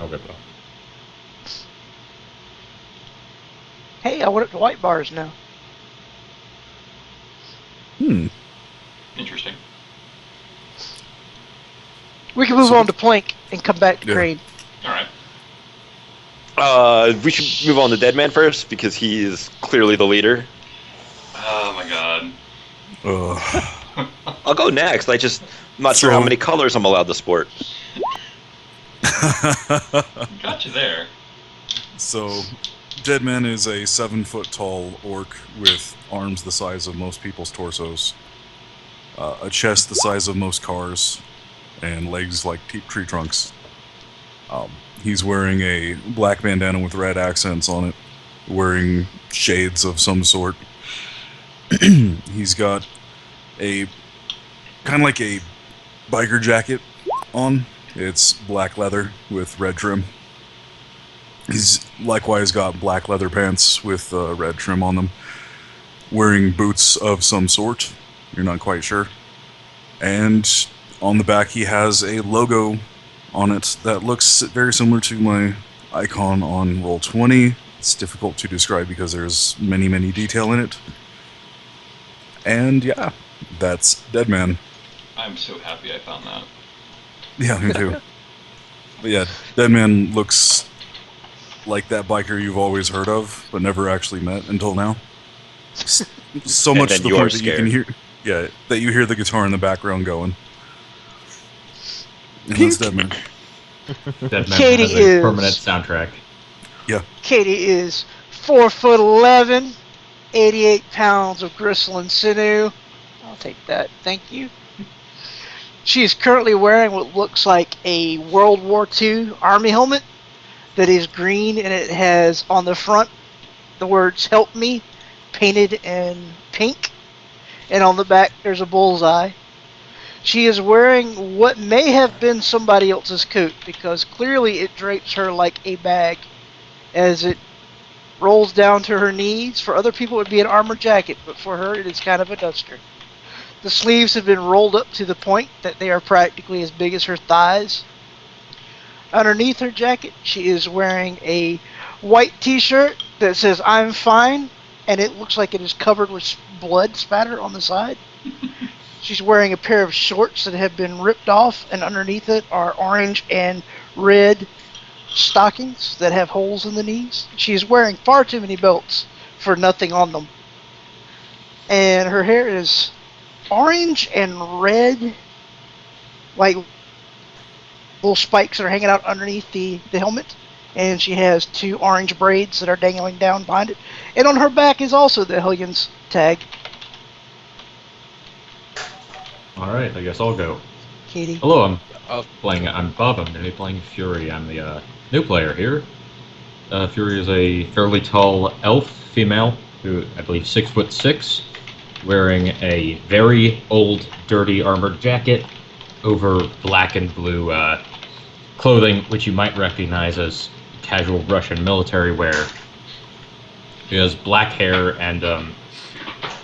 Okay. Hey, I went up to white bars now. Interesting. We can move on to Plank and come back to Crane. All right. We should move on to Deadman first because he is clearly the leader. Oh my god. I'll go next. I'm not sure how many colors I'm allowed to sport. Got you there. So, Deadman is a 7-foot-tall orc with arms the size of most people's torsos, a chest the size of most cars, and legs like tree trunks. He's wearing a black bandana with red accents on it, wearing shades of some sort. He's got a kind of like a biker jacket on. It's black leather with red trim. He's likewise got black leather pants with red trim on them. Wearing boots of some sort. You're not quite sure. And on the back he has a logo on it that looks very similar to my icon on Roll20. It's difficult to describe because there's many detail in it. And yeah, that's Deadman. I'm so happy I found that. Yeah, me too. But yeah, Deadman looks like that biker you've always heard of, but never actually met until now. So much to the point that you can hear, that you hear the guitar in the background going. And that's Deadman. Deadman Katie has a permanent soundtrack. Yeah. Katie is 4'11", 88 pounds of gristle and sinew. I'll take that. Thank you. She is currently wearing what looks like a World War II Army helmet that is green, and it has on the front the words "Help Me" painted in pink, and on the back there's a bullseye. She is wearing what may have been somebody else's coat because clearly it drapes her like a bag as it rolls down to her knees. For other people it would be an armor jacket, but for her it is kind of a duster. The sleeves have been rolled up to the point that they are practically as big as her thighs. Underneath her jacket, she is wearing a white t-shirt that says "I'm fine," and it looks like it is covered with blood spatter on the side. She's wearing a pair of shorts that have been ripped off, and underneath it are orange and red stockings that have holes in the knees. She is wearing far too many belts for nothing on them. And her hair is orange and red, like little spikes that are hanging out underneath the helmet. And she has 2 orange braids that are dangling down behind it. And on her back is also the Hellions tag. Alright, I guess I'll go. Katie. Hello, I'm Bob, I'm going to be playing Fury. I'm the new player here. Fury is a fairly tall elf female, who I believe 6'6", wearing a very old, dirty armored jacket over black and blue clothing, which you might recognize as casual Russian military wear. She has black hair and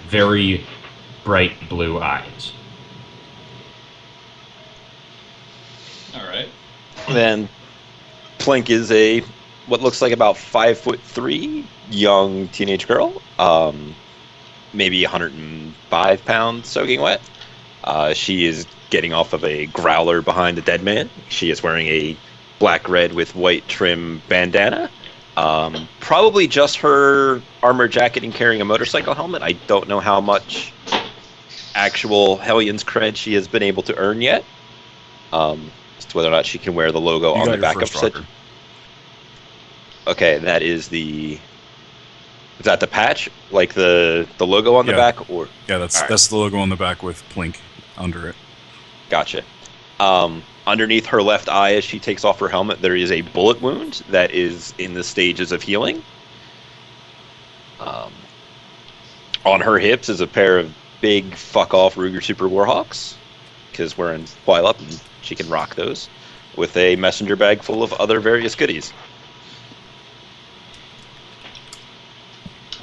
very bright blue eyes. Alright. Then Plink is a what looks like about 5'3" young teenage girl, maybe 105 pounds soaking wet. She is getting off of a growler behind the dead man. She is wearing a black red with white trim bandana. Probably just her armor jacket and carrying a motorcycle helmet. I don't know how much actual Hellions cred she has been able to earn yet. As to whether or not she can wear the logo on the back of her. Okay, that is the. Is that the patch, like the logo on the back, or? Yeah, that's the logo on the back with Plink under it. Gotcha. Underneath her left eye, as she takes off her helmet, there is a bullet wound that is in the stages of healing. On her hips is a pair of big fuck-off Ruger Super Warhawks, because we're in Twilight and she can rock those, with a messenger bag full of other various goodies.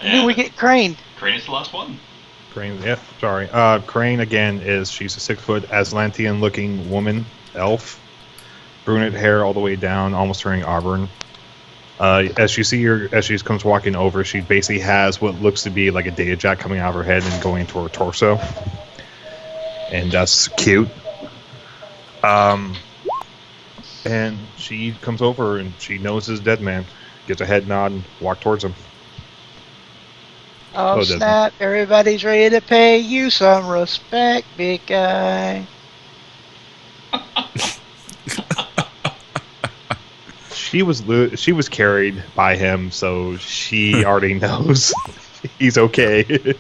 And we get Crane. Crane is the last one. Crane, yeah, sorry. Crane, again, she's a 6-foot Aslantean-looking woman, elf. brunette hair all the way down, almost turning auburn. As she comes walking over, she basically has what looks to be like a data jack coming out of her head and going to her torso, and that's cute. And she comes over and she notices Dead Man, gets a head nod and walk towards him. Oh, Oh, Desmond. snap. Everybody's ready to pay you some respect, big guy. She was carried by him, so she already knows he's okay.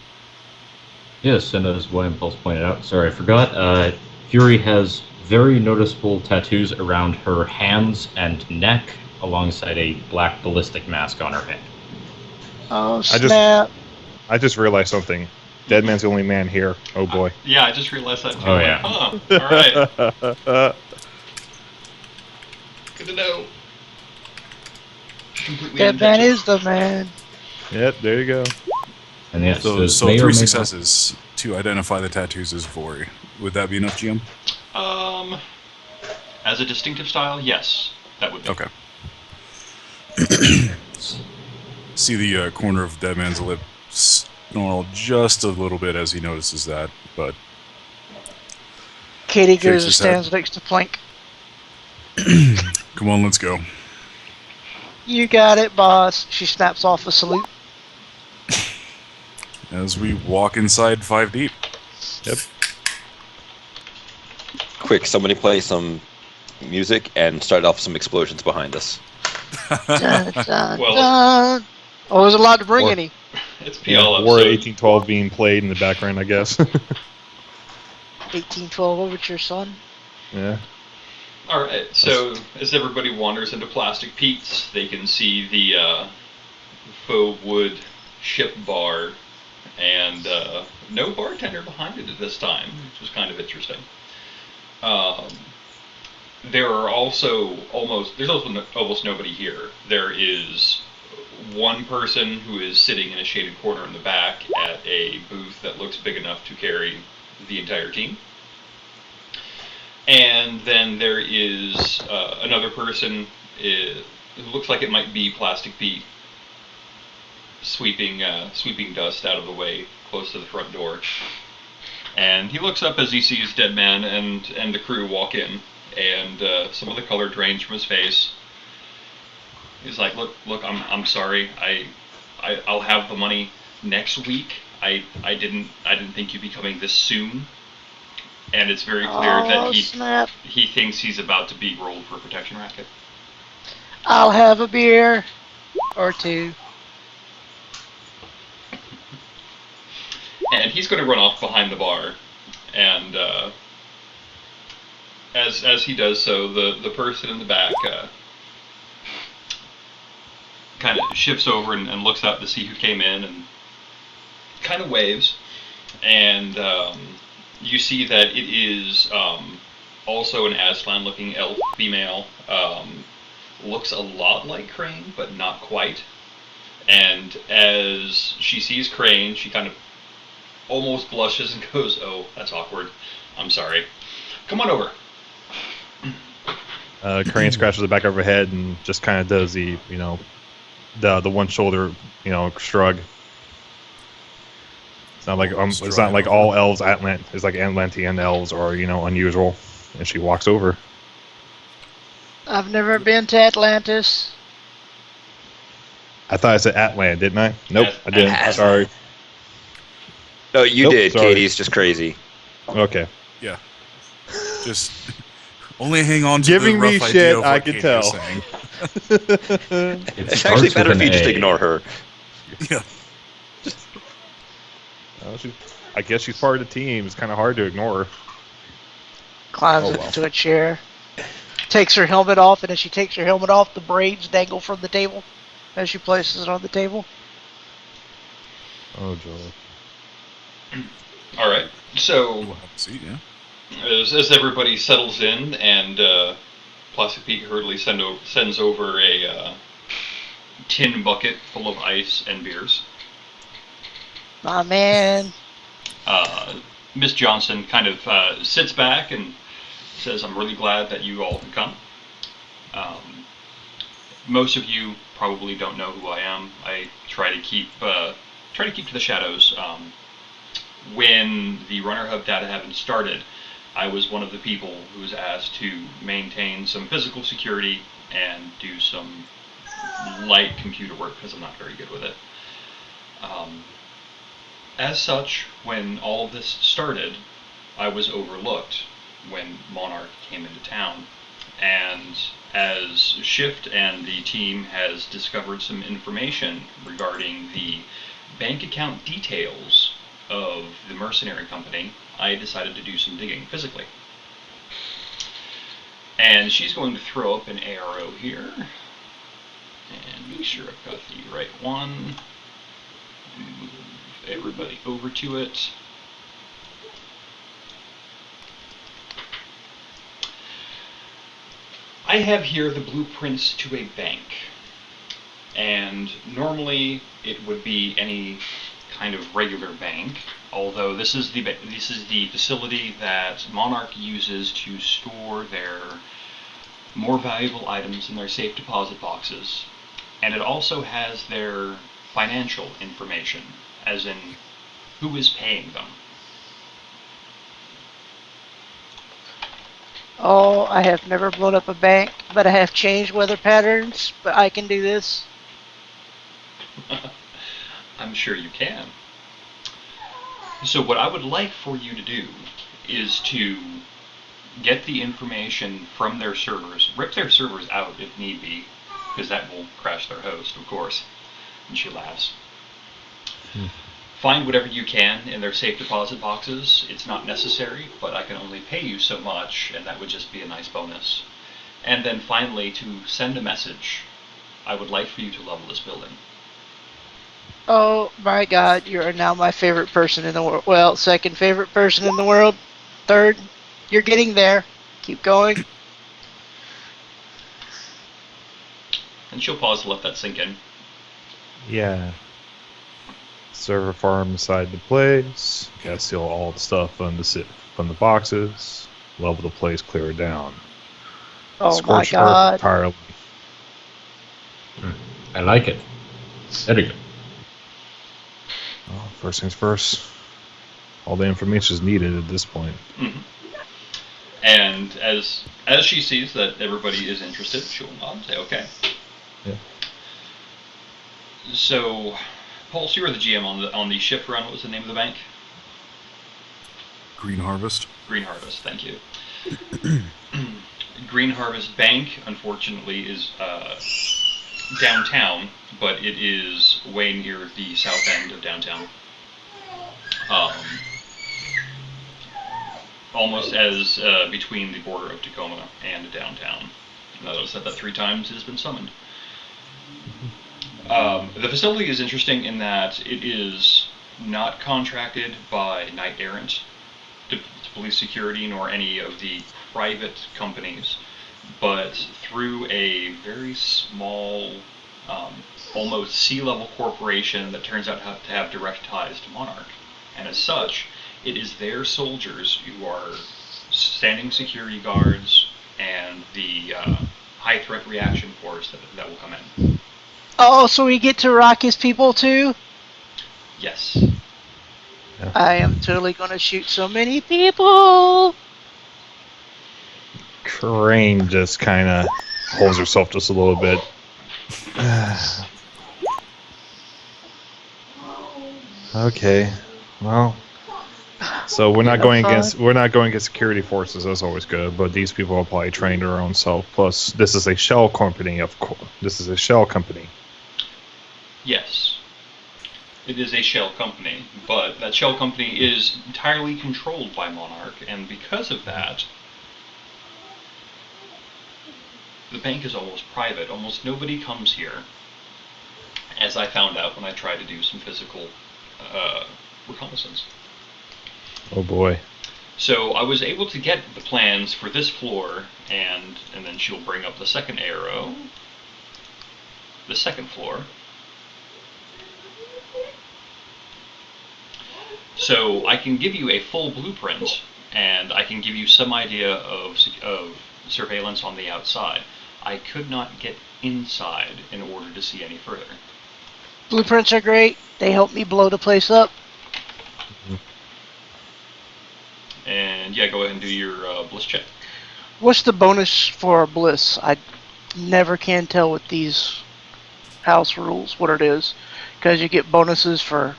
Yes, and as William Pulse pointed out, sorry, I forgot, Fury has very noticeable tattoos around her hands and neck, alongside a black ballistic mask on her head. Oh, just- snap. I just realized something. Dead Man's the only man here. Oh boy. Yeah, I just realized that too. Oh, I'm yeah. Like, huh, alright. Good to know. Completely Dead Man unintentional. is the man. Yep, there you go. And yes, So, this so may or 3 may not- successes to identify the tattoos as Vori. Would that be enough, GM? As a distinctive style, yes, that would be. Okay. See the corner of Dead Man's lip snarl just a little bit as he notices that, but Katie Shakes goes and his stands next to Plank. come on, let's go. You got it, boss. She snaps off a salute. As we walk inside 5 deep. Yep. Quick, somebody play some music and start off some explosions behind us. Dun, dun, Well- dun. Oh, there's a lot to bring Or- any. It's Yeah, PL War episode. 1812 being played in the background, I guess. 1812 Overture, son. Yeah. Alright, so as everybody wanders into Plastic Pete's, they can see the faux wood ship bar, and no bartender behind it at this time, which was kind of interesting. There are also there's almost nobody here. There is one person who is sitting in a shaded corner in the back at a booth that looks big enough to carry the entire team. And then there is another person who looks like it might be Plastic Pete, sweeping dust out of the way close to the front door. And he looks up as he sees Dead Man and the crew walk in, and some of the color drains from his face. He's like, look, I'm sorry. I'll have the money next week. I didn't think you'd be coming this soon. And it's very clear Oh, that snap. he thinks he's about to be rolled for a protection racket. I'll have a beer or two. And he's going to run off behind the bar. And as he does so, the person in the back kind of shifts over and looks out to see who came in and kind of waves. And you see that it is also an Aslan-looking elf female. Looks a lot like Crane, but not quite. And as she sees Crane, she kind of almost blushes and goes, "Oh, that's awkward. I'm sorry. Come on over." Crane scratches the back of her head and just kind of does the one shoulder, shrug. It's not like it's not like all elves it's like Atlantean elves are unusual. And she walks over. I've never been to Atlantis. I thought I said Atlant, didn't I? Nope, Yes, I didn't. Atlan. Sorry. No, you Nope, did. sorry. Katie's just crazy. Okay. Yeah. Just only hang on to Giving the me rough shit, idea of I what could Katie was tell. saying. It It's actually starts better with if an you just A. ignore her. Yeah. I guess she's part of the team. It's kind of hard to ignore her. Climbs Oh, up well. into a chair. Takes her helmet off, and as she takes her helmet off, the braids dangle from the table as she places it on the table. Oh, joy. All right. So We'll have a seat, yeah. as everybody settles in, and Plastic Pete hurriedly sends over a tin bucket full of ice and beers. My man. Miss Johnson kind of sits back and says, "I'm really glad that you all could come." Most of you probably don't know who I am. I try to keep to the shadows. When the Runner Hub data haven't started, I was one of the people who was asked to maintain some physical security and do some light computer work because I'm not very good with it. As such, when all of this started, I was overlooked when Monarch came into town. And as Shift and the team has discovered some information regarding the bank account details of the mercenary company, I decided to do some digging physically. And she's going to throw up an arrow here. And make sure I've got the right one. Move everybody over to it. I have here the blueprints to a bank. And normally it would be any kind of regular bank, although this is the facility that Monarch uses to store their more valuable items in their safe deposit boxes, and it also has their financial information, as in who is paying them. Oh, I have never blown up a bank, but I have changed weather patterns, but I can do this. I'm sure you can. So what I would like for you to do is to get the information from their servers, rip their servers out if need be, because that will crash their host, of course. And she laughs. Find whatever you can in their safe deposit boxes. It's not necessary, but I can only pay you so much, and that would just be a nice bonus. And then finally, to send a message. I would like for you to level this building. Oh my god, you are now my favorite person in the world. Well, second favorite person in the world. Third, you're getting there. Keep going. And she'll pause to let that sink in. Yeah. Server farm inside the place. Gotta steal all the stuff from the boxes. Level the place, clear it down. Oh Scorch my earth god. entirely. I like it. Very good. Well, first things first. All the information is needed at this point. Mm-hmm. And as she sees that everybody is interested, she'll nod and say, okay. Yeah. So, Pulse, you were the GM on the shift run. What was the name of the bank? Green Harvest. Green Harvest, thank you. Green Harvest Bank, unfortunately, is downtown, but it is way near the south end of downtown. Almost as between the border of Tacoma and downtown. Now that I've said that 3 times, it has been summoned. The facility is interesting in that it is not contracted by Knight Errant to police security nor any of the private companies, but through a very small, almost C-level corporation that turns out to have direct ties to Monarch. And as such, it is their soldiers who are standing security guards and the high threat reaction force that will come in. Oh, so we get to rock his people too? Yes. Yeah. I am totally gonna shoot so many people. Crane just kind of holds herself just a little bit. Okay, well, so we're not going against security forces. That's always good. But these people are probably trained their own self. Plus, this is a shell company. Of course, this is a shell company. Yes. It is a shell company, but that shell company is entirely controlled by Monarch, and because of that, the bank is almost private. Almost nobody comes here, as I found out when I tried to do some physical reconnaissance. Oh boy. So I was able to get the plans for this floor, and then she'll bring up the second arrow. The second floor. So I can give you a full blueprint, and I can give you some idea of surveillance on the outside. I could not get inside in order to see any further. Blueprints are great. They help me blow the place up. And yeah, go ahead and do your bliss check. What's the bonus for bliss? I never can tell with these house rules what it is, because you get bonuses for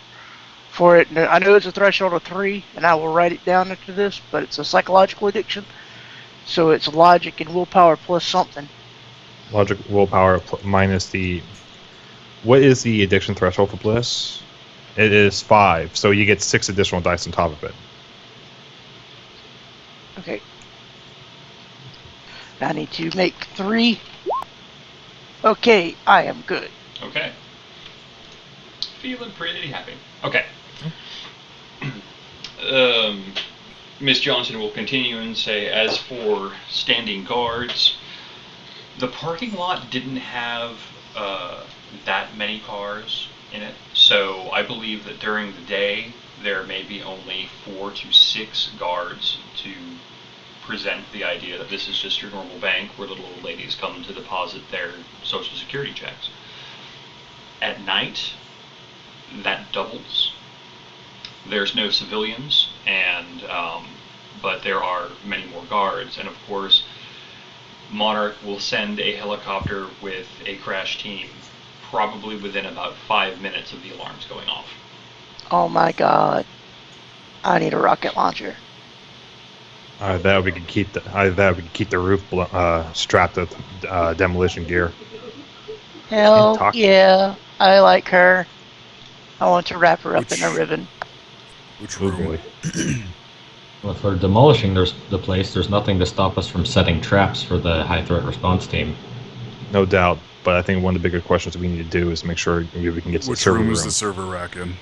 it. And I know it's a threshold of 3, and I will write it down after this, but it's a psychological addiction, so it's logic and willpower plus something. Logic, willpower minus the. What is the addiction threshold for bliss? It is 5, so you get 6 additional dice on top of it. Okay. I need to make 3. Okay, I am good. Okay. Feeling pretty happy. Okay. Miss Johnson will continue and say, as for standing guards, the parking lot didn't have that many cars in it, so I believe that during the day there may be only 4 to 6 guards to present the idea that this is just your normal bank where little old ladies come to deposit their social security checks. At night, that doubles. There's no civilians, and but there are many more guards, and of course Monarch will send a helicopter with a crash team probably within about 5 minutes of the alarms going off. Oh my god. I need a rocket launcher. That we could keep the roof strapped with demolition gear. Hell talk. yeah. I like her. I want to wrap her up in a Which- ribbon. Which Oh room? boy. Well, if we're demolishing the place, there's nothing to stop us from setting traps for the high threat response team. No doubt, but I think one of the bigger questions we need to do is make sure we can get to the Which server room room. is the server rack in?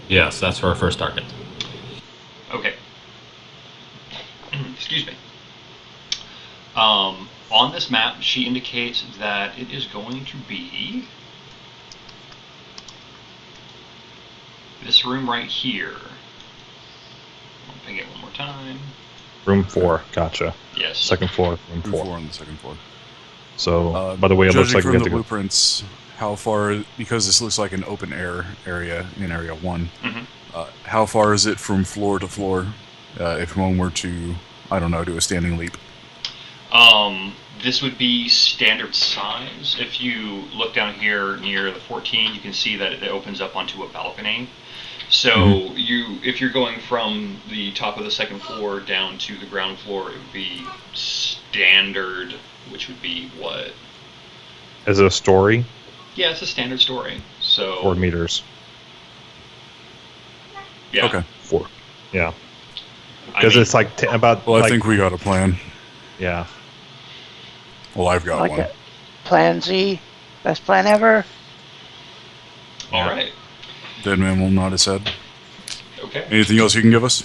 Yes, that's our first target. Okay. Excuse me. On this map, she indicates that it is going to be this room right here. I'll ping it one more time. Room 4, gotcha. Yes. Second floor, room Room 4. 4 on the second floor. So, by the way, it looks Judging like we from have the to go. blueprints, how far? Because this looks like an open air area in Area 1. Mhm. How far is it from floor to floor? If one were to, I don't know, do a standing leap. This would be standard size. If you look down here near the 14, you can see that it opens up onto a balcony. So if you're going from the top of the second floor down to the ground floor, it would be standard, which would be what? Is it a story? Yeah, it's a standard story. So 4 meters. yeah. Okay. 4. Yeah. I Because mean, it's like about. Well, I like, think we got a plan. Yeah. Well, I've got Like one. a plan Z. Best plan ever. all right. Dead man will nod his head. Okay. Anything else you can give us?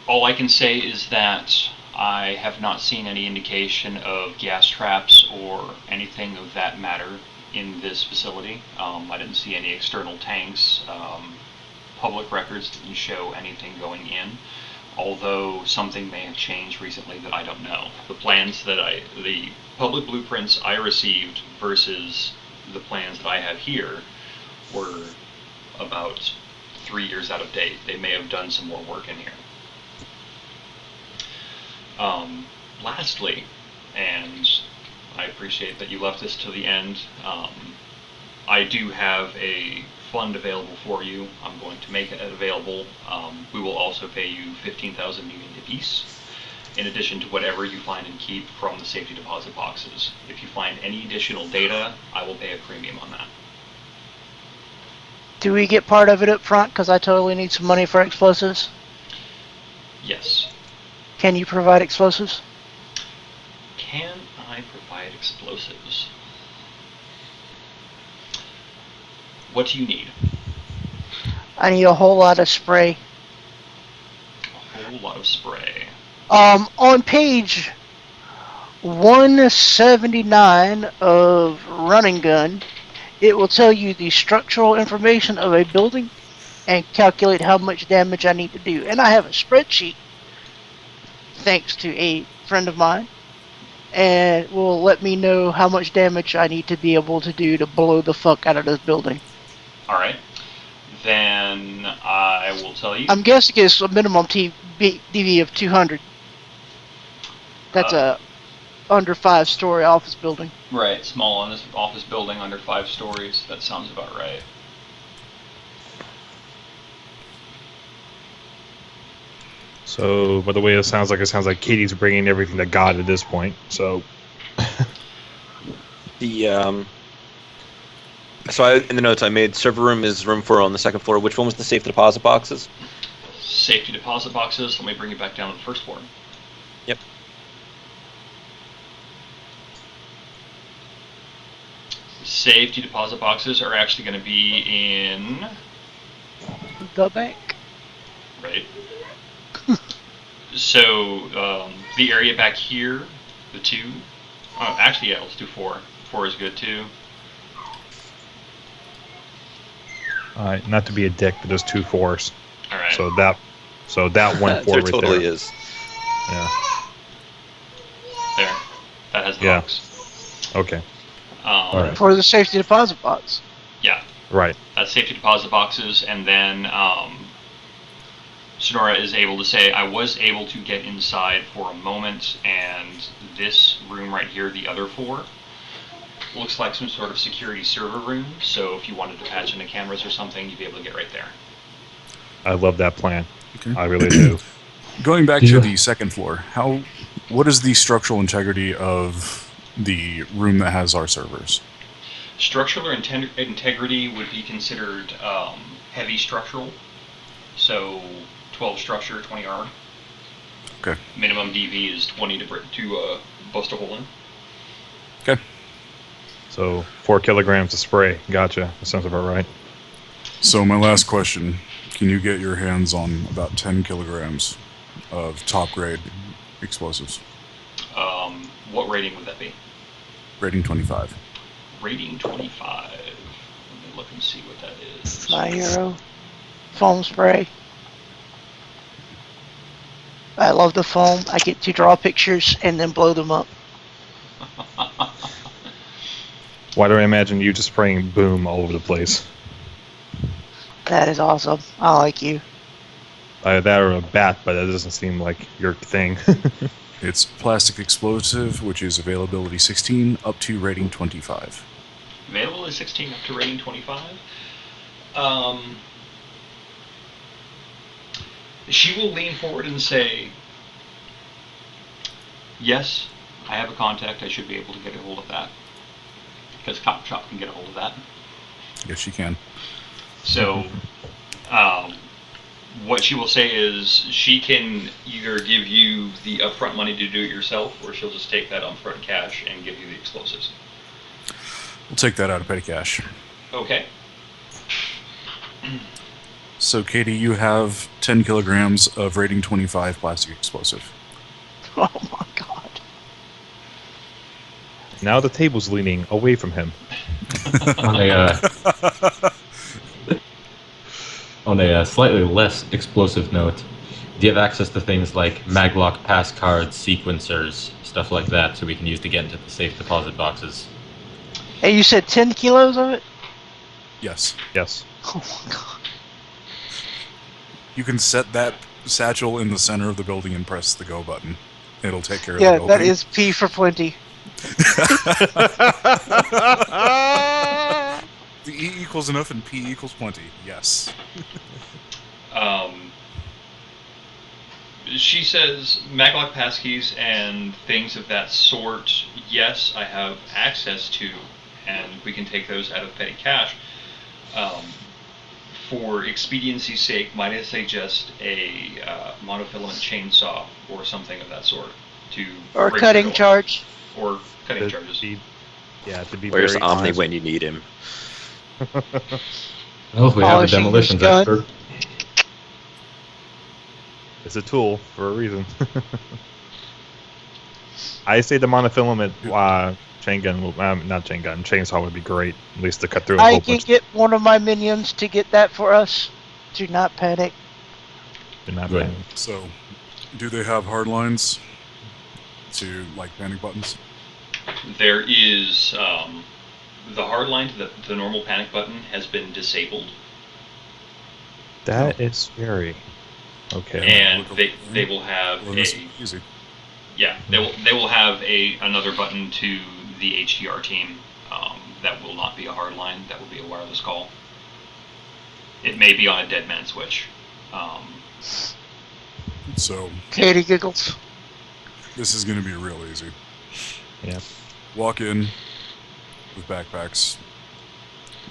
All I can say is that I have not seen any indication of gas traps or anything of that matter in this facility. I didn't see any external tanks. Public records didn't show anything going in, although something may have changed recently that I don't know. The public blueprints I received versus the plans that I have here were about 3 years out of date. They may have done some more work in here. Lastly, and I appreciate that you left this to the end, I do have a fund available for you. I'm going to make it available. We will also pay you 15,000 union apiece, in addition to whatever you find and keep from the safety deposit boxes. If you find any additional data, I will pay a premium on that. Do we get part of it up front? Because I totally need some money for explosives. Yes. Can you provide explosives? Can I provide explosives? What do you need? I need a whole lot of spray. A whole lot of spray. On page 179 of Running Gun, it will tell you the structural information of a building and calculate how much damage I need to do. And I have a spreadsheet, thanks to a friend of mine, and will let me know how much damage I need to be able to do to blow the fuck out of this building. All right. Then I will tell you. I'm guessing it's a minimum DV of 200. That's a under 5-story office building. Right, small on this office building under 5 stories. That sounds about right. So, by the way, it sounds like Katie's bringing everything to God at this point. So, in the notes I made, server room is room 4 on the second floor. Which one was the safe deposit boxes? Safety deposit boxes. Let me bring you back down to the first floor. Yep. Safety deposit boxes are actually going to be in... The bank. Right. So, the area back here, the 2... actually, yeah, let's do 4. 4 is good, too. not to be a dick, but there's 2 4s. All right. So that 1 4 There right totally there. is. Yeah. There. That has the Yeah. box. Okay. All right. For the safety deposit box. Yeah. Right. That's safety deposit boxes, and then Sonora is able to say, I was able to get inside for a moment, and this room right here, the other 4, looks like some sort of security server room, so if you wanted to patch into cameras or something, you'd be able to get right there. I love that plan. Okay. I really do. Going back Do to you- the second floor, what is the structural integrity of the room that has our servers? Structural integrity would be considered heavy structural, so 12 structure, 20 armor. Okay. Minimum DV is 20 to bust a hole in. Okay. So 4 kilograms of spray. Gotcha. That sounds about right. So my last question, can you get your hands on about 10 kilograms of top grade explosives? What rating would that be? Rating 25. Rating 25. Let me look and see what that is. My hero. Foam spray. I love the foam. I get to draw pictures and then blow them up. Why do I imagine you just spraying boom all over the place? That is awesome. I like you. That or a bat, but that doesn't seem like your thing. It's plastic explosive, which is availability 16 up to rating 25. Available is 16 up to rating 25. She will lean forward and say, yes, I have a contact. I should be able to get a hold of that. Because Cop Shop can get a hold of that. Yes, you can. So, what she will say is she can either give you the upfront money to do it yourself, or she'll just take that upfront cash and give you the explosives. We'll take that out of petty cash. Okay. So, Katie, you have 10 kilograms of rating 25 plastic explosive. Oh my god. Now the table's leaning away from him. On a slightly less explosive note, do you have access to things like maglock pass cards, sequencers, stuff like that, so we can use to get into the safe deposit boxes? Hey, you said 10 kilos of it? Yes. Yes. Oh my god. You can set that satchel in the center of the building and press the go button. It'll take care of Yeah, the building. that is P for plenty. The E equals enough and P equals plenty. Yes. She says maglock passkeys and things of that sort, yes, I have access to, and we can take those out of petty cash. For expediency's sake, might I suggest a monofilament chainsaw or something of that sort to Or break cutting the door. charge. Or cutting To charges. be Where's very Omni honest. when you need him? Oh, we have a Polishing demolitions his gun. expert. It's a tool for a reason. I say the monofilament chain gun, not chain gun, chainsaw would be great. At least to cut through a I whole can bunch. get one of my minions to get that for us. Do not panic. Not Right. bad. So, do they have hard lines? to like panic buttons? There is the hard line to the normal panic button has been disabled, That is scary. Okay. and look they will have Well, this a is easy. yeah they will have another button to the HDR team that will not be a hard line. That will be a wireless call. It may be on a dead man switch. So Katie giggles. this is going to be real easy. Yeah. Walk in with backpacks.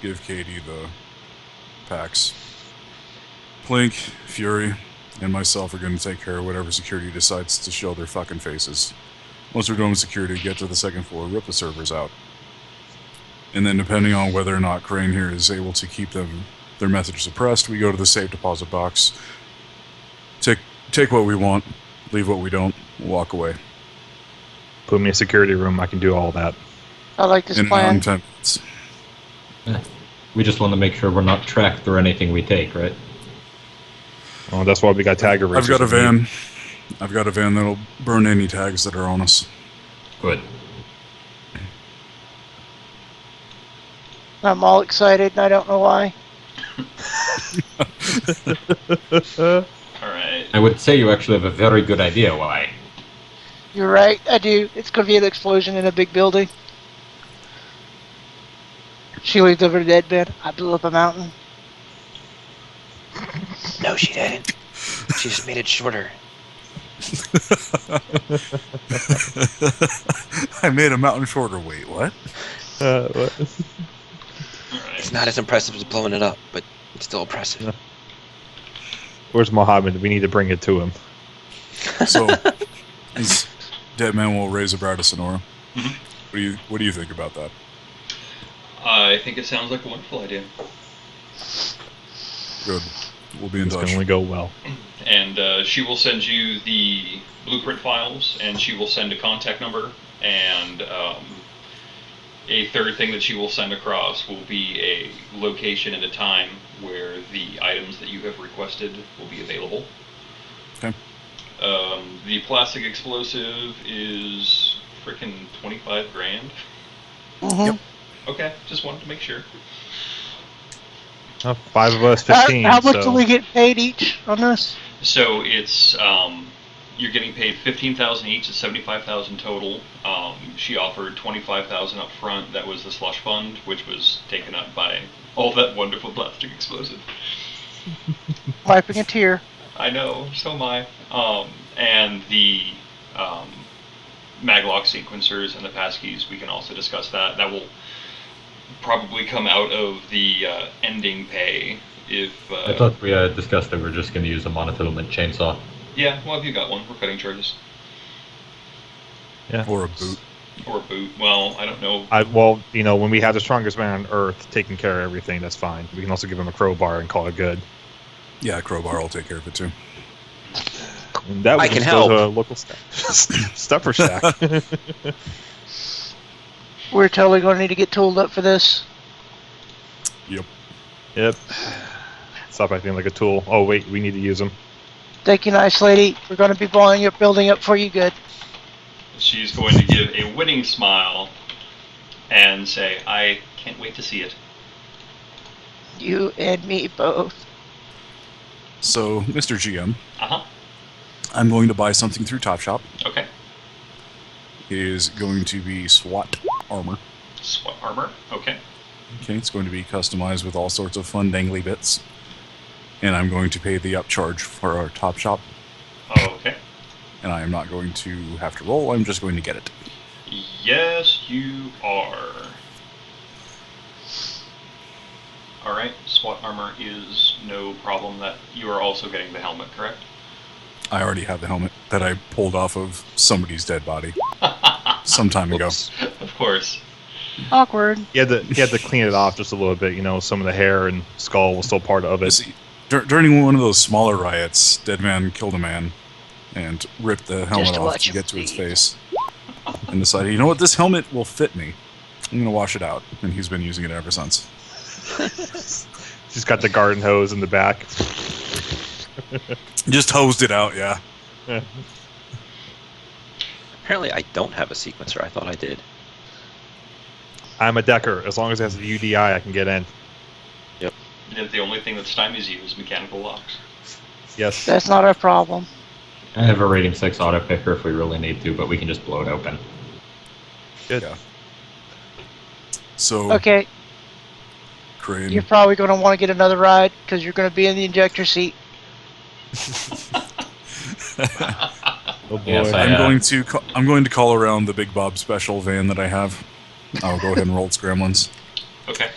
Give Katie the packs. Plink, Fury, and myself are going to take care of whatever security decides to show their fucking faces. Once we're done with security, get to the second floor, rip the servers out. And then depending on whether or not Crane here is able to keep their message suppressed, we go to the safe deposit box, take what we want, leave what we don't, walk away. Put me in a security room. I can do all that. I like this In plan. around 10 minutes. We just want to make sure we're not tracked through anything we take, right? Oh, that's why we got tag erasers. I've got a with me. van. I've got a van that'll burn any tags that are on us. Good. I'm all excited, and I don't know why. All right. I would say you actually have a very good idea why. You're right, I do. It's going to be an explosion in a big building. She leads over to dead bed. I blew up a mountain. No, she didn't. She just made it shorter. I made a mountain shorter. Wait, what? What? All right. It's not as impressive as blowing it up, but it's still impressive. Where's Mohammed? We need to bring it to him. So, this dead man will raise a brow to Sonora. Mhm. What do you think about that? I think it sounds like a wonderful idea. Good. We'll be in It's touch. going to only go well. And she will send you the blueprint files, and she will send a contact number, and a third thing that she will send across will be a location and a time where the items that you have requested will be available. Okay. The plastic explosive is frickin' 25 grand. Mm-hmm. Okay, just wanted to make sure. 5 of us, 15. How much so do we get paid each on this? So it's you're getting paid 15,000 each. It's 75,000 total. She offered 25,000 up front. That was the slush fund, which was taken up by all that wonderful plastic explosive. Wiping a tear. I know, so am I. And the maglock sequencers and the passkeys, we can also discuss that. That will probably come out of the ending pay if... I thought we discussed that we're just going to use a monofilament chainsaw. Yeah, well, if you got one, we're cutting charges. yeah. Or a boot. Or a boot. Well, I don't know. Well, when we have the strongest man on Earth taking care of everything, that's fine. We can also give him a crowbar and call it good. Yeah, crowbar will take care of it too. And that I would can just go to help. a local stuffer shack. We're totally going to need to get tooled up for this. Yep. Stop acting like a tool. Oh, wait, we need to use them. Thank you, nice lady. We're going to be building up for you good. She's going to give a winning smile and say, I can't wait to see it. You and me both. So, Mr. GM, Uh-huh. I'm going to buy something through Topshop. Okay. It is going to be SWAT armor. SWAT armor. Okay. Okay, it's going to be customized with all sorts of fun dangly bits. And I'm going to pay the upcharge for our Topshop. Okay. And I am not going to have to roll, I'm just going to get it. Yes, you are. Alright, SWAT armor is no problem. That you are also getting the helmet, correct? I already have the helmet that I pulled off of somebody's dead body some time ago. Whoops. Of course. Awkward. He had to clean it off just a little bit. Some of the hair and skull was still part of it. See, during one of those smaller riots, Dead Man killed a man and ripped the helmet to off watch to him get to his bleed. face. And decided, you know what, this helmet will fit me. I'm going to wash it out. And he's been using it ever since. She's got the garden hose in the back. Just hosed it out, yeah. Apparently, I don't have a sequencer. I thought I did. I'm a decker. As long as it has a UDI, I can get in. And the only thing that stymies you is mechanical locks. Yes. That's not our problem. I have a rating 6 auto picker if we really need to, but we can just blow it open. Good. Yeah. So, Okay, Crane. you're probably going to want to get another ride because you're going to be in the injector seat. Oh boy. Yes, I- I'm going to call around the Big Bob special van that I have. I'll go ahead and roll its gremlins. Okay.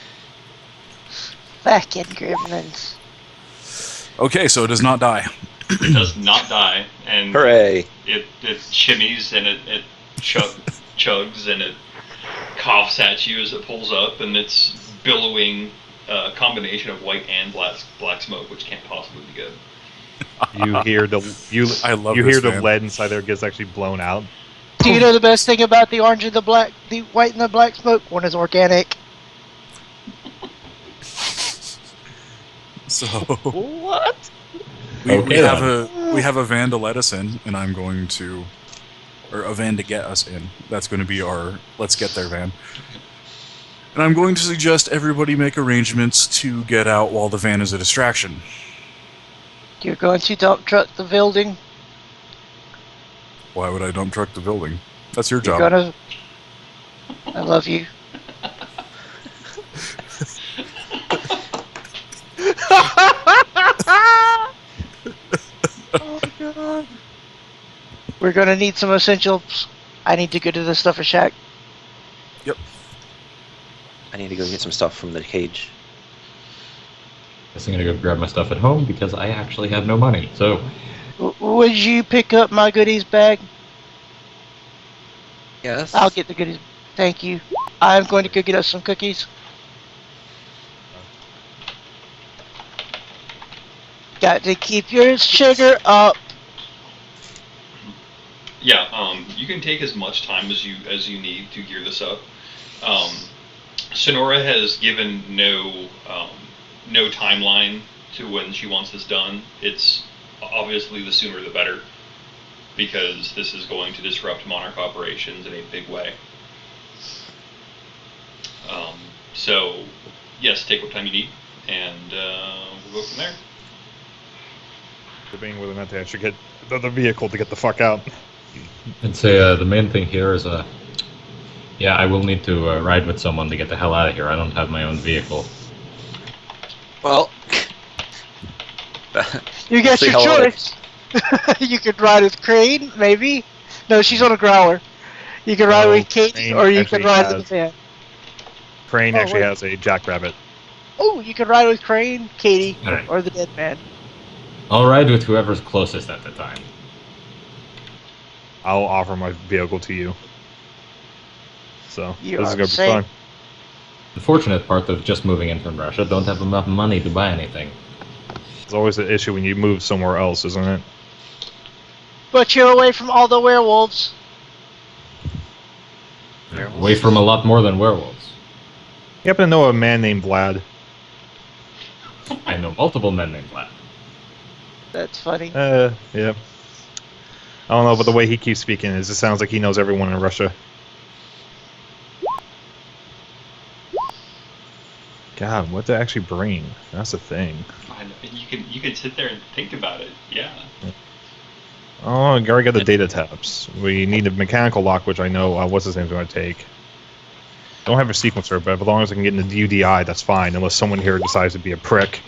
Fucking gremlins. Okay, so it does not die. It does not die, and Hooray! it shimmies and it chugs and it coughs at you as it pulls up, and it's billowing a combination of white and black smoke, which can't possibly be good. You hear the I love you this hear the van. lead inside there gets actually blown out. Do you know the best thing about the orange and the black, the white and the black smoke? One is organic. So What? we Okay, have a van to let us in, and I'm going to, or a van to get us in. That's going to be our let's get there van. And I'm going to suggest everybody make arrangements to get out while the van is a distraction. You're going to dump truck the building. Why would I dump truck the building? That's your You're job. gonna. I love you. Oh god. We're gonna need some essentials. I need to go to the stuffer shack. I need to go get some stuff from the cage. Guess I'm gonna go grab my stuff at home because I actually have no money. So, Would you pick up my goodies bag? Yes. I'll get the goodies. Thank you. I'm going to go get us some cookies. Got to keep your sugar up. Yeah, you can take as much time as you need to gear this up. Sonora has given no timeline to when she wants this done. It's obviously the sooner the better, because this is going to disrupt Monarch operations in a big way. So, yes, take what time you need, and we'll go from there. Debating whether or not to actually get the vehicle to get the fuck out. I'd say the main thing here is, yeah, I will need to ride with someone to get the hell out of here. I don't have my own vehicle. Well, You got See your how long choice. You could ride with Crane, maybe. No, she's on a growler. You can ride No, with Katie, Crane or you actually can ride in the has- van. Crane Oh, actually wait. has a jackrabbit. Oh, you can ride with Crane, Katie, Alright. or the dead man. I'll ride with whoever's closest at the time. I'll offer my vehicle to you. So You this are is gonna be insane. fun. The fortunate part of just moving in from Russia, don't have enough money to buy anything. It's always an issue when you move somewhere else, isn't it? But you're away from all the werewolves. Away from a lot more than werewolves. You happen to know a man named Vlad? I know multiple men named Vlad. That's funny. Yeah. I don't know, but the way he keeps speaking is it sounds like he knows everyone in Russia. God, what to actually bring? That's the thing. You can sit there and think about it. Yeah. Oh, I already got the data tabs. We need a mechanical lock, which I know what's his name's going to take. Don't have a sequencer, but as long as I can get into the UDI, that's fine. Unless someone here decides to be a prick.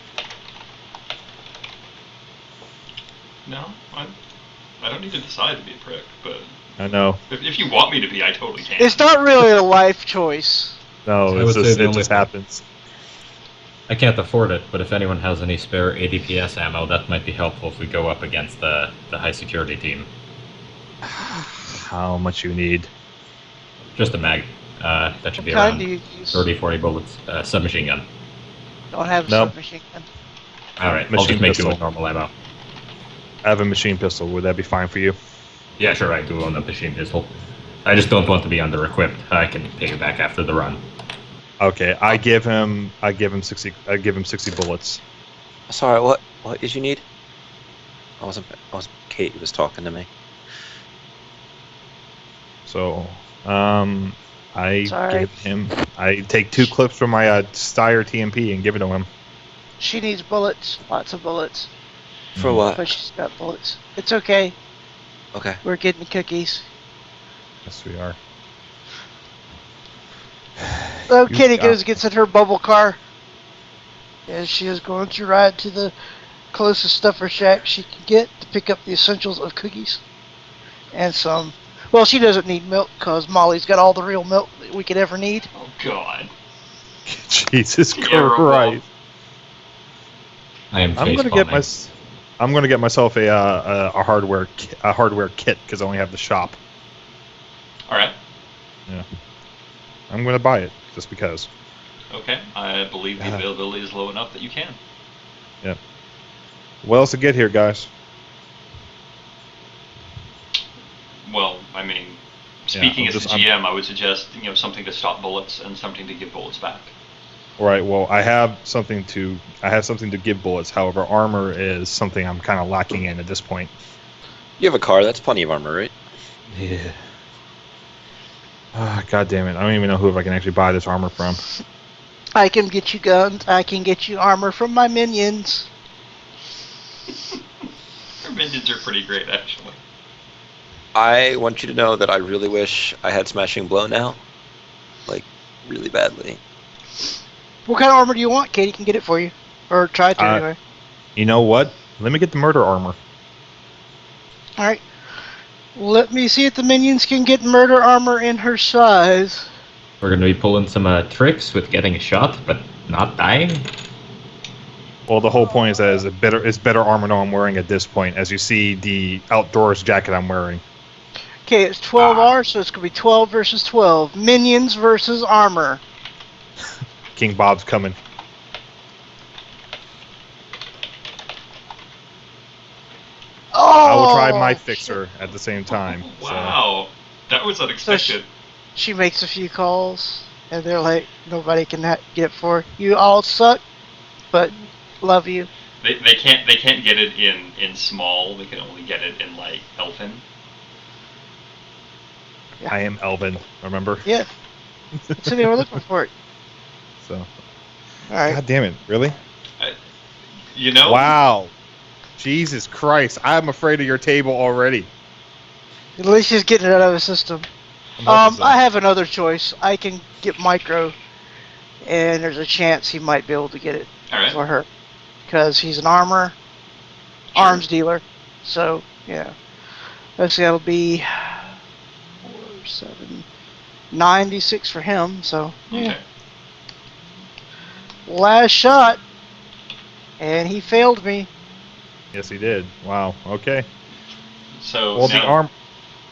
No, I don't need to decide to be a prick, but I know. if you want me to be, I totally can. It's not really a life choice. No, I it's would say just, the it only just thing- happens. I can't afford it, but if anyone has any spare ADPS ammo, that might be helpful if we go up against the high security team. How much you need? Just a mag. That should be What kind do around you use? 30, 40 bullets. Submachine gun. Don't have a Nope. submachine gun. Alright, I'll Machine just make do pistol. with normal ammo. I have a machine pistol. Would that be fine for you? Yeah, sure, I do own a machine pistol. I just don't want to be under-equipped. I can pay it back after the run. Okay, I give him 60 bullets. sorry. What did you need? Kate was talking to me. So, I Sorry. I take 2 clips from my Steyr TMP and give it to him. She needs bullets. Lots of bullets. For what? But she's got bullets. It's okay. Okay. We're getting cookies. Yes, we are. So You Kitty got- goes and gets in her bubble car. As she is going to ride to the closest stuffer shack she can get to pick up the essentials of cookies. And some. Well, she doesn't need milk because Molly's got all the real milk that we could ever need. Oh God. Jesus Terrible. Christ! I am I'm gonna get myself a hardware kit because I only have the shop. All right. I'm gonna buy it just because. Okay. I believe the availability is low enough that you can. What else to get here, guys? Well, I mean, speaking I'm as just- the GM, I would suggest something to stop bullets and something to give bullets back. All right. Well, I have something to give bullets. However, armor is something I'm kind of lacking in at this point. You have a car. That's plenty of armor, right? Yeah. God damn it! I don't even know who I can actually buy this armor from. I can get you guns. I can get you armor from my minions. Your minions are pretty great, actually. I want you to know that I really wish I had Smashing Blow now. Like, really badly. What kind of armor do you want? Katie can get it for you. Or try to, anyway. You know what? Let me get the murder armor. Alright. Let me see if the minions can get murder armor in her size. We're going to be pulling some tricks with getting a shot, but not dying. Well, the whole point is that it's better armor than I'm wearing at this point. As you see, the outdoors jacket I'm wearing. Okay, it's 12R, so it's going to be 12 versus 12. Minions versus armor. King Bob's coming. Oh! I will try my fixer at the same time. Wow. That was unexpected. She makes a few calls, and they're like, nobody can get it for her. You all suck, but love you. They can't get it in small. They can only get it in like elfin. I am Elvin, remember? Yeah. So they were looking for it. So. Alright. God damn it! Really? You know. Wow. Jesus Christ! I'm afraid of your table already. At least she's getting it out of the system. I'm hoping so. I have another choice. I can get Micro, and there's a chance he might be able to get it All right. for her. Because he's an armor, arms dealer. So, yeah. Let's see, that'll be 4, 7, 96 for him, so, yeah. Okay. Last shot, and he failed me. Yes, he did. Wow. Okay. So Well, now, the arm.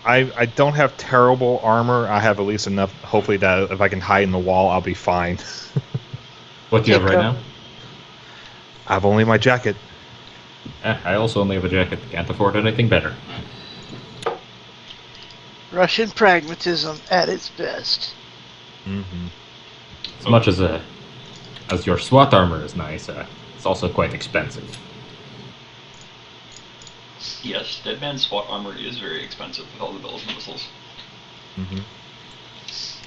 I don't have terrible armor. I have at least enough. Hopefully, that if I can hide in the wall, I'll be fine. What do you have right now? I've only my jacket. I also only have a jacket. Can't afford anything better. Russian pragmatism at its best. Mm-hmm. As much as your SWAT armor is nice, it's also quite expensive. yes, Dead Man's SWAT armor is very expensive with all the bells and whistles. Mm-hmm.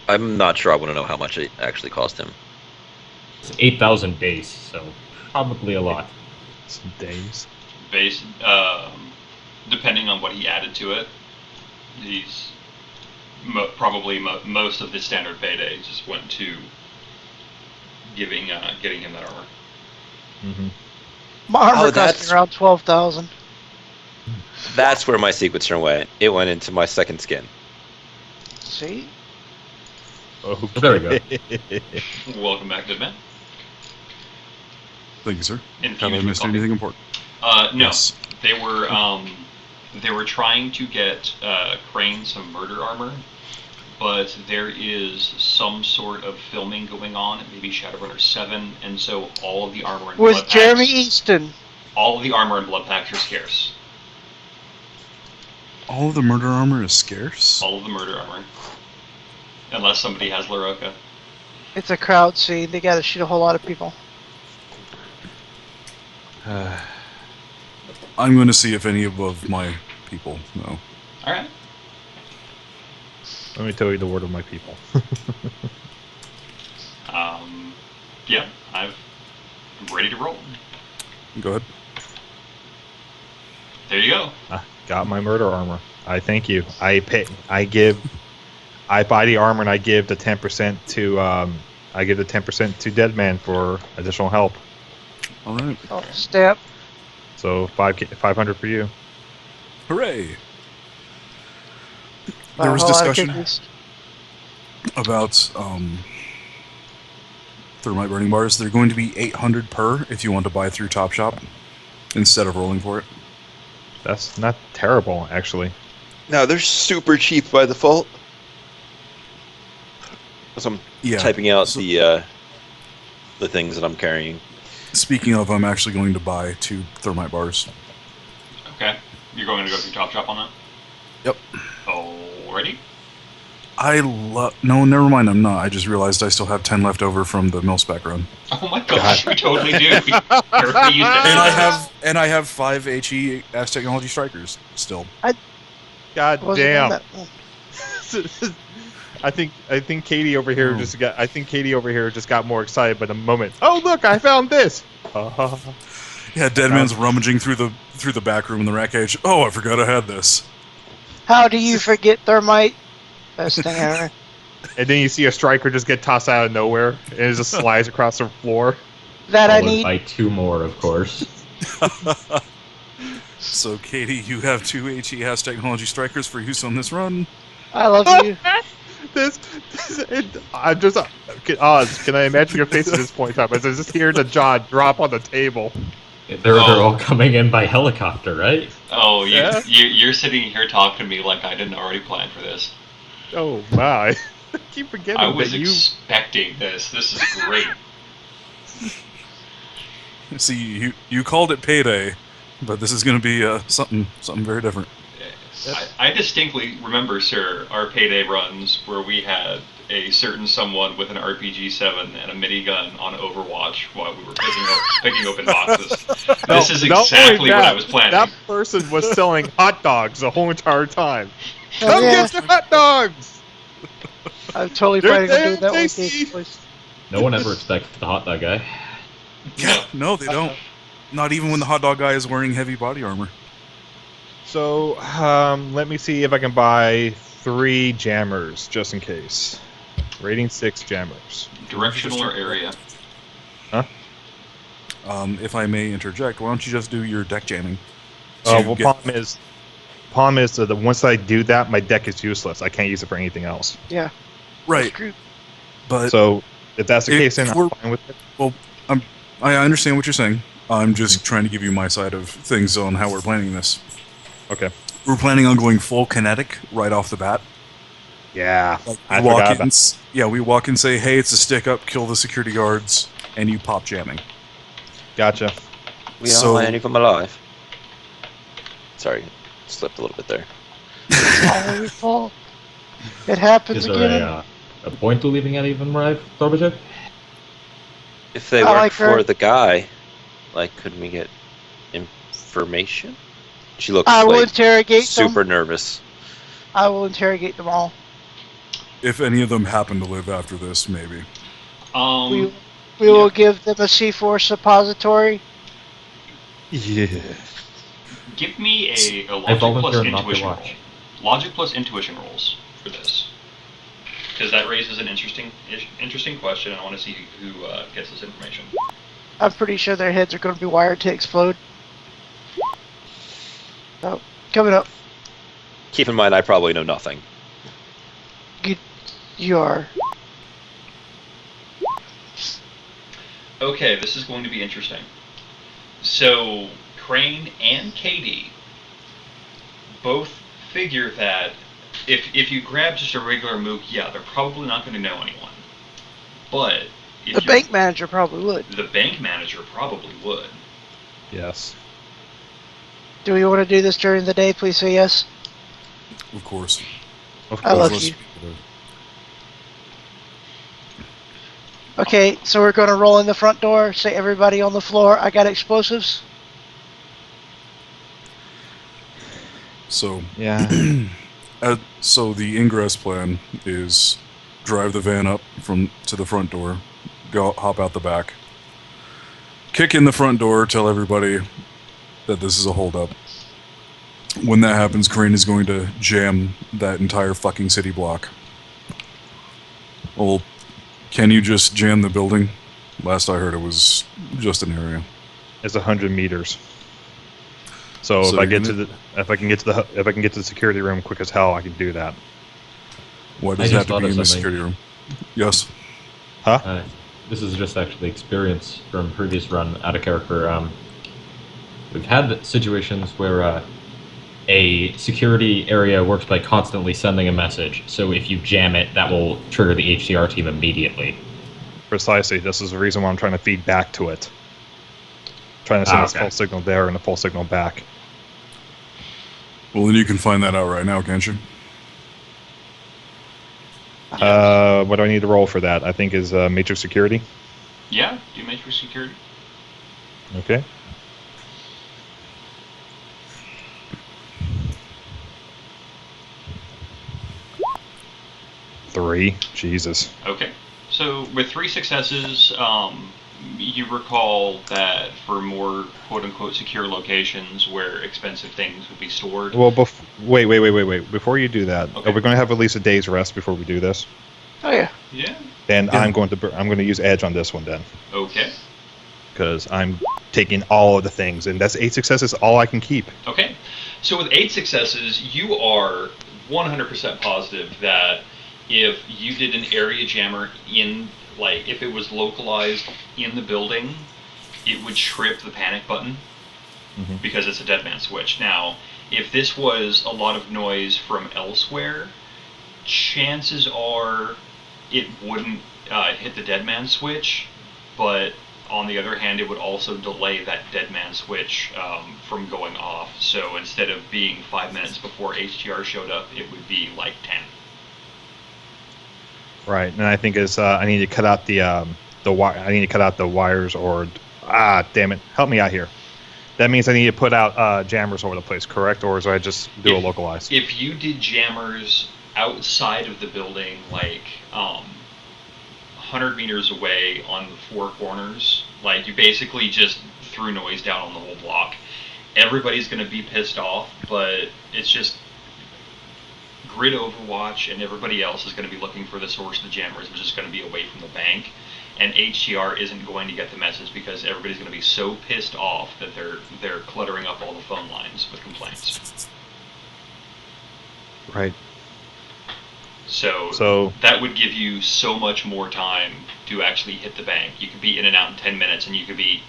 I'm not sure I want to know how much it actually cost him. It's 8,000 base, so probably a lot. Some days. Based, depending on what he added to it, he's probably most of the standard payday just went to getting him that armor. Mm-hmm. My armor cost that's- me around 12,000. That's where my sequencer went. It went into my second skin. See? Okay. There we go. Welcome back, Dead Man. Thank you, sir. Infused Have I with missed coffee. anything important? No. Yes. They were trying to get Crane some murder armor, but there is some sort of filming going on at maybe Shadowrunner 7, and so all of the armor and With blood Jeremy packs, Easton. all of the armor and blood packs are scarce. All of the murder armor is scarce? All of the murder armor. Unless somebody has Laroka. It's a crowd scene. They gotta shoot a whole lot of people. I'm going to see if any of my people know. Alright. Let me tell you the word of my people. Yeah, I'm ready to roll. Go ahead. There you go. Got my murder armor. I thank you. I buy the armor and I give the 10% to I give the 10% to Deadman for additional help. All right. Oh, step. So 500 for you. Hooray! Buy There a was whole lot of discussion cookies. about thermite burning bars. They're going to be 800 per if you want to buy through Top Shop instead of rolling for it. That's not terrible, actually. No, they're super cheap by default. So I'm Yeah. typing out So- the things that I'm carrying. Speaking of, I'm actually going to buy 2 thermite bars. Okay. You're going to go through Top Shop on that? Yep. Alrighty. No, never mind. I'm not. I just realized I still have 10 left over from the mil-spec run, Oh my gosh, we totally do. We already used it. and I have 5 HE as technology strikers still. God Wasn't in damn. that one. I think Katie over here just got more excited by the moment. Oh look, I found this. Yeah, Deadman's rummaging through the back room in the rat cage. Oh, I forgot I had this. How do you forget thermite? Best thing ever. And then you see a striker just get tossed out of nowhere and it just slides across the floor. That I Followed need. by 2 more, of course. So, Katie, you have 2 HE has technology strikers for use on this run. I love you. I'm just Oz. Can I imagine your face at this point in time? As I just hear the jaw drop on the table. They're all coming in by helicopter, right? Oh, Yeah. you're sitting here talking to me like I didn't already plan for this. Oh my! I keep forgetting I was that you. expecting this. This is great. See, you called it payday, but this is going to be something very different. I distinctly remember, sir, our payday runs where we had a certain someone with an RPG-7 and a minigun on Overwatch while we were picking open boxes. This is exactly what I was planning. That person was selling hot dogs the whole entire time. Oh, Come yeah. get your hot dogs! I'm totally They're planning on doing damn that one. tasty. Please. No one ever expects the hot dog guy. Yeah, no, they don't. Not even when the hot dog guy is wearing heavy body armor. So, let me see if I can buy 3 jammers just in case. Rating 6 jammers. Directional or area? If I may interject, why don't you just do your deck jamming? Well, problem is that once I do that, my deck is useless. I can't use it for anything else. Yeah. Right, Screw- but So, if that's the case, then I'm we're- fine with it. I understand what you're saying. I'm just trying to give you my side of things on how we're planning this. Okay. We're planning on going full kinetic right off the bat. Yeah. I We walk forgot in, about- and we walk and say, "Hey, it's a stick up. Kill the security guards," and you pop jamming. Gotcha. We don't want any of them alive. Sorry, slipped a little bit there. It's all your fault. It happens Is again. there a point to leaving any of them alive, Gorbachev? If they I work like her. for the guy, like, could we get information? She looks I will like interrogate super them. nervous. I will interrogate them all. If any of them happen to live after this, maybe. We will give them a C4 suppository. Yeah. Give me a I logic plus volunteer not to intuition roll. watch. Logic plus intuition rolls for this, because that raises an interesting question. And I want to see who gets this information. I'm pretty sure their heads are going to be wired to explode. Oh, coming up. Keep in mind, I probably know nothing. You are. Okay, this is going to be interesting. So, Crane and Katie both figure that if you grab just a regular mook, yeah, they're probably not going to know anyone. But if The bank manager probably would. the bank manager probably would. Yes. Do we want to do this during the day? Please say yes. Of course. I love Let's- you. Okay, so we're going to roll in the front door, say everybody on the floor, I got So the ingress plan is drive the van up to the front door, hop out the back, kick in the front door, tell everybody that this is a holdup. When that happens, Crane is going to jam that entire fucking city block. Well, can you just jam the building? Last I heard, it was just an area. It's 100 meters. So if I can get to the security room quick as hell, I can do that. Why I does it have just to thought be of in the something. security room? Yes. This is just actually experience from previous run out of character. We've had situations where a security area works by constantly sending a message. So if you jam it, that will trigger the HDR team immediately. Precisely. This is the reason why I'm trying to feed back to it. Trying to send a Okay. full signal there and a full signal back. Well, then you can find that out right now, can't you? What do I need to roll for that? I think is matrix security. Yeah, do matrix security. Okay. Three. Jesus. Okay. So with 3 successes, you recall that for more quote-unquote secure locations where expensive things would be stored. Well, wait. Before you do that, Okay. are we going to have at least a day's rest before we do this? Oh yeah. Yeah. Then Yeah. I'm going to use edge on this one then, Okay. because I'm taking all of the things, and that's 8 successes, all I can keep. Okay. So with 8 successes, you are 100% positive that if you did an area jammer if it was localized in the building, it would trip the panic button Mhm. because it's a dead man switch. Now, if this was a lot of noise from elsewhere, chances are it wouldn't hit the dead man switch, but on the other hand, it would also delay that dead man switch from going off. So instead of being 5 minutes before HTR showed up, it would be like 10. Right, and I think I need to cut out the wire. I need to cut out the wires, or damn it, help me out here. That means I need to put out jammers over the place, correct? Or do I just do a localized? If you did jammers outside of the building, like 100 meters away on the 4 corners, like you basically just threw noise down on the whole block, everybody's going to be pissed off, but it's just grid overwatch and everybody else is going to be looking for the source of the jammers, which is going to be away from the bank, and HTR isn't going to get the message because everybody's going to be so pissed off that they're cluttering up all the phone lines with complaints. Right. So that would give you so much more time to actually hit the bank. You could be in and out in 10 minutes, and you could be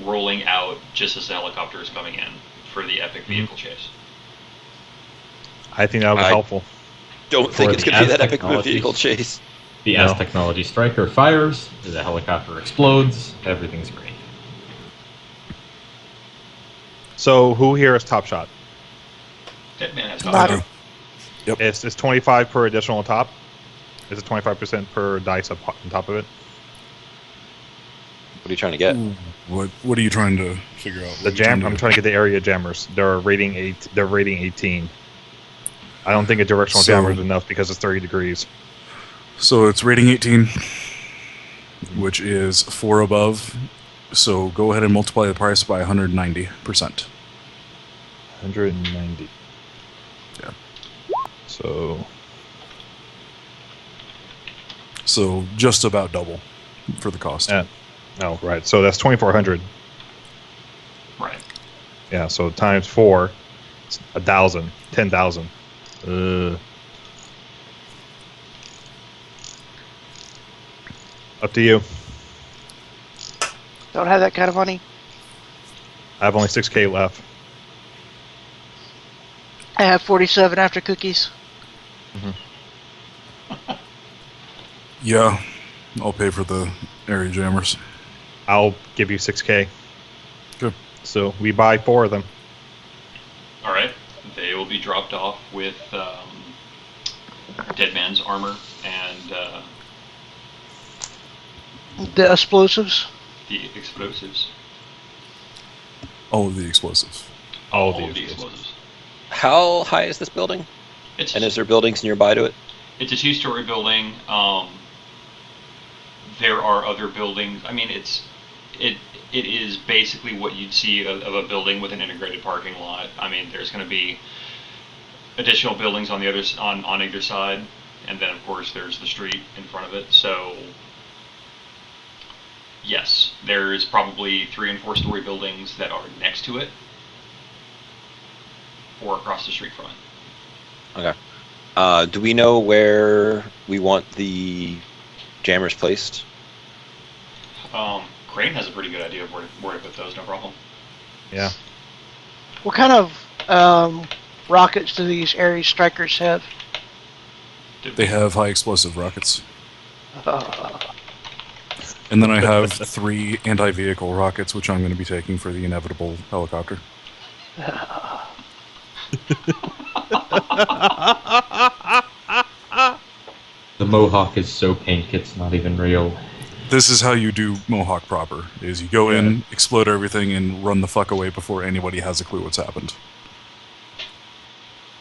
rolling out just as the helicopter is coming in for the epic vehicle chase. I think that would be helpful. Don't think For it's the going to be that Aztec epic technology. vehicle chase. The No. S technology striker fires, the helicopter explodes, everything's great. So who here is top shot? Dead man has Not not. Yep. It's 25 per additional on top. Is it 25% per dice up on top of it? What are you trying to get? What are you trying to figure out? The jam. I'm trying to get the area jammers. They're rating 8. They're rating 18. I don't think a directional So- jammer is enough because it's 30 degrees. So it's rating 18, which is 4 above. So go ahead and multiply the price by 190%. 190. Yeah. So just about double for the cost. Yeah. Oh, right. So that's 2,400. Right. Yeah. So times 4, it's 1,000. 10,000. Up to you. Don't have that kind of money. I have only 6K left. I have 47 after cookies. Yeah, I'll pay for the area jammers. I'll give you 6K. Good. So we buy 4 of them. All right. They will be dropped off with Dead Man's armor and The explosives. the explosives. All of the explosives. All All of of the the explosives. explosives. How high is this building? It's And is there buildings nearby to it? It's a two-story building. There are other buildings. I mean, it is basically what you'd see of a building with an integrated parking lot. I mean, there's going to be additional buildings on the on either side, and then of course there's the street in front of it. So yes, there's probably 3- and 4-story buildings that are next to it, or across the street from it. Okay. Do we know where we want the jammers placed? Crane has a pretty good idea of where to put those. No problem. Yeah. What kind of rockets do these Ares strikers have? They have high explosive rockets. Uh, And then I have 3 anti-vehicle rockets, which I'm going to be taking for the inevitable helicopter. The Mohawk is so pink, it's not even real. This is how you do Mohawk proper, is you go in, explode everything, and run the fuck away before anybody has a clue what's happened.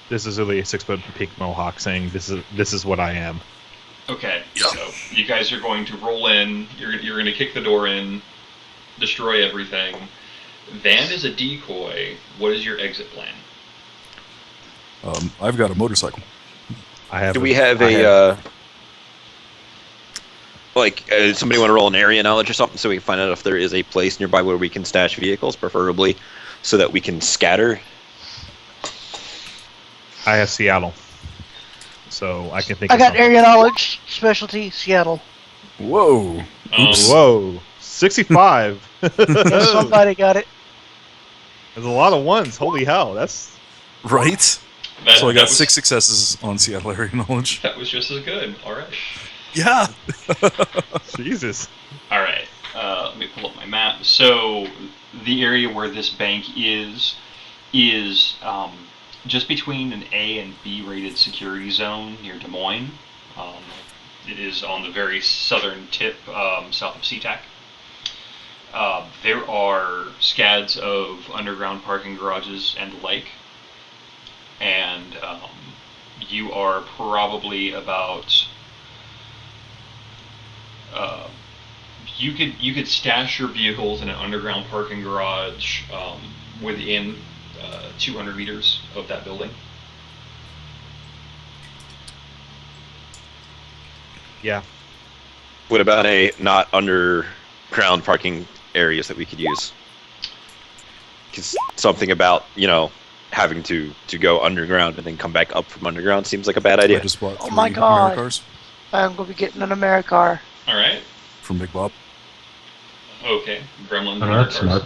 This is really a 6-foot peak Mohawk saying, "This is what I am." Okay, so you guys are going to roll in. You're going to kick the door in, destroy everything. Van is a decoy. What is your exit plan? I've got a motorcycle. I have. Do we have somebody want to roll an area knowledge or something so we can find out if there is a place nearby where we can stash vehicles, preferably so that we can scatter? I have Seattle, so I can think. I of got something. area knowledge, specialty, Seattle. Whoa! Oops. Whoa, 65. Yeah, somebody got it. There's a lot of ones. Holy hell, that's Right? So I That got was- 6 successes on Seattle area knowledge. That was just as good. All right. Yeah! Jesus. All right. Let me pull up my map. So the area where this bank is just between an A and B rated security zone near Des Moines. It is on the very southern tip, south of SeaTac. There are scads of underground parking garages and the like, and you are probably about. You could stash your vehicles in an underground parking garage within 200 meters of that building. Yeah. What about a not underground parking areas that we could use? Because something about, having to go underground and then come back up from underground seems like a bad I idea. just bought Oh 3 my God. Americars I'm gonna be getting an Americar. All right. from Big Bob. Okay. Gremlins. An and other arc cars. smart.